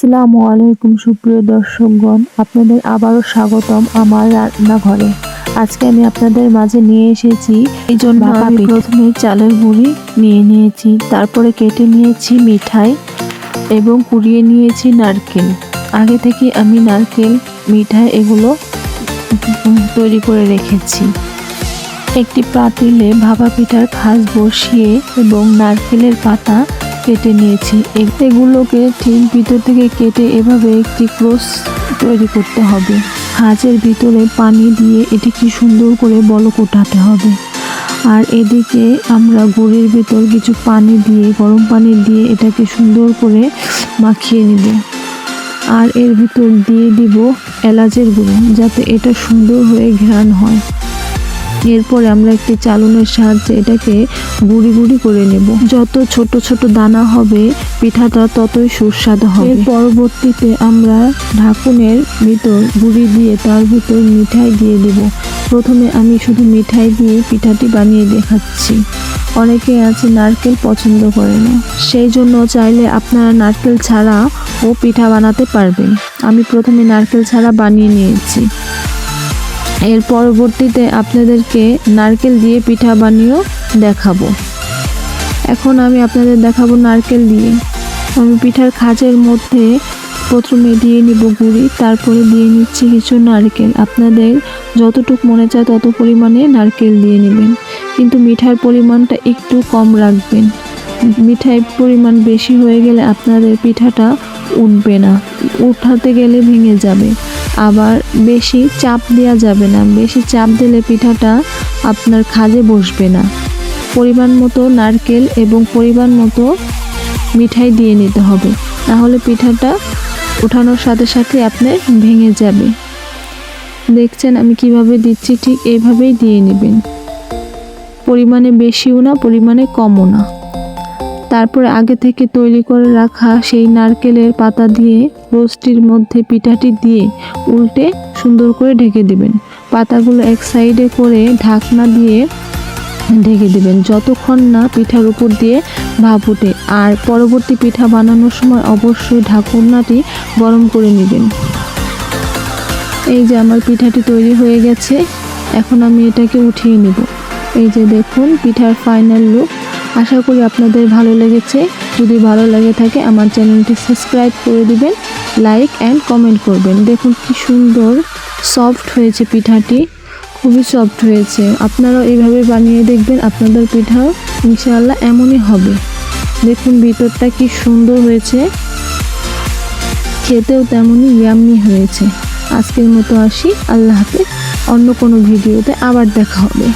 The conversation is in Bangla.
আসসালামু আলাইকুম সুপ্রিয় দর্শকগণ, আপনাদের আবারও স্বাগতম আমার রান্নাঘরে। আজকে আমি আপনাদের মাঝে নিয়ে এসেছি এই জন্য আমি প্রথমে চালের গুঁড়ি নিয়ে নিয়েছি, তারপরে কেটে নিয়েছি মিঠাই এবং কুড়িয়ে নিয়েছি নারকেল। আগে থেকে আমি নারকেল, মিঠাই এগুলো তৈরি করে রেখেছি। একটি পাতিলে ভাপা পিঠার খাস বসিয়ে এবং নারকেলের পাতা কেটে নিয়েছি। এগুলোকে ঠিক ভিতর থেকে কেটে এভাবে একটি ক্রস তৈরি করতে হবে। খাঁজের ভিতরে পানি দিয়ে এটিকে সুন্দর করে বলক ওঠাতে হবে। আর এদিকে আমরা গুঁড়ির ভিতর কিছু পানি দিয়ে, গরম পানি দিয়ে এটাকে সুন্দর করে মাখিয়ে নিব। আর এর ভিতর দিয়ে দিব এলাচের গুঁড়ো, যাতে এটা সুন্দর হয়ে ঘ্রাণ হয়। এরপরে আমরা একটি চালনের সাহায্যে এটাকে গুঁড়ি গুঁড়ি করে নেব। যত ছোট ছোট দানা হবে পিঠাটা ততই সুস্বাদু হবে। এর পরবর্তীতে আমরা ঢাকুনের ভিতর গুঁড়ি দিয়ে তার ভিতর মিঠাই দিয়ে দিব। প্রথমে আমি শুধু মিঠাই দিয়ে পিঠাটি বানিয়ে দেখাচ্ছি। অনেকে আছে নারকেল পছন্দ করে না, সেই জন্য চাইলে আপনারা নারকেল ছাড়াও পিঠা বানাতে পারবেন। আমি প্রথমে নারকেল ছাড়া বানিয়ে নিয়েছি। এর পরবর্তীতে আপনাদেরকে নারকেল দিয়ে পিঠা বানিয়েও দেখাবো। এখন আমি আপনাদের দেখাবো নারকেল দিয়ে। আমি পিঠার খাঁজের মধ্যে প্রথমে দিয়ে নিব গুঁড়ি, তারপরে দিয়ে নিচ্ছি কিছু নারকেল। আপনাদের যতটুকু মনে চায় তত পরিমাণে নারকেল দিয়ে নেবেন, কিন্তু মিঠার পরিমাণটা একটু কম রাখবেন। মিঠাই পরিমাণ বেশি হয়ে গেলে আপনাদের পিঠাটা উঠবে না, উঠাতে গেলে ভেঙে যাবে। আবার বেশি চাপ দেওয়া যাবে না, বেশি চাপ দিলে পিঠাটা আপনার খাঁজে বসবে না। পরিমাণ মতো নারকেল এবং পরিমাণ মতো মিঠাই দিয়ে নিতে হবে, নাহলে পিঠাটা উঠানোর সাথে সাথে আপনার ভেঙে যাবে। দেখছেন আমি কিভাবে দিচ্ছি, ঠিক এইভাবেই দিয়ে নেবেন। পরিমাণে বেশিও না, পরিমাণে কমও না। তারপরে আগে থেকে তৈরি করে রাখা সেই নারকেলের পাতা দিয়ে রোস্টির মধ্যে পিঠাটি দিয়ে উল্টে সুন্দর করে ঢেকে দিবেন। পাতাগুলো এক সাইডে করে ঢাকনা দিয়ে ঢেকে দিবেন যতক্ষণ না পিঠার উপর দিয়ে ভাপ ওঠে। আর পরবর্তী পিঠা বানানোর সময় অবশ্যই ঢাকনাটি গরম করে নেবেন। এই যে আমার পিঠাটি তৈরি হয়ে গেছে, এখন আমি এটাকে উঠিয়ে নেব। এই যে দেখুন পিঠার ফাইনাল লুক। আশা করি আপনাদের ভালো লেগেছে। যদি ভালো লেগে থাকে আমার চ্যানেলটি সাবস্ক্রাইব করে দিবেন, লাইক অ্যান্ড কমেন্ট করবেন। দেখুন কি সুন্দর সফট হয়েছে পিঠাটি, খুবই সফট হয়েছে। আপনারাও এইভাবে বানিয়ে দেখবেন, আপনাদের পিঠাও ইনশাআল্লাহ এমনই হবে। দেখুন ভিতরটা কি সুন্দর হয়েছে, খেতেও তেমনই ইয়াম্মি হয়েছে। আজকের মতো আসি, আল্লাহ হাফেজ। অন্য কোনো ভিডিওতে আবার দেখা হবে।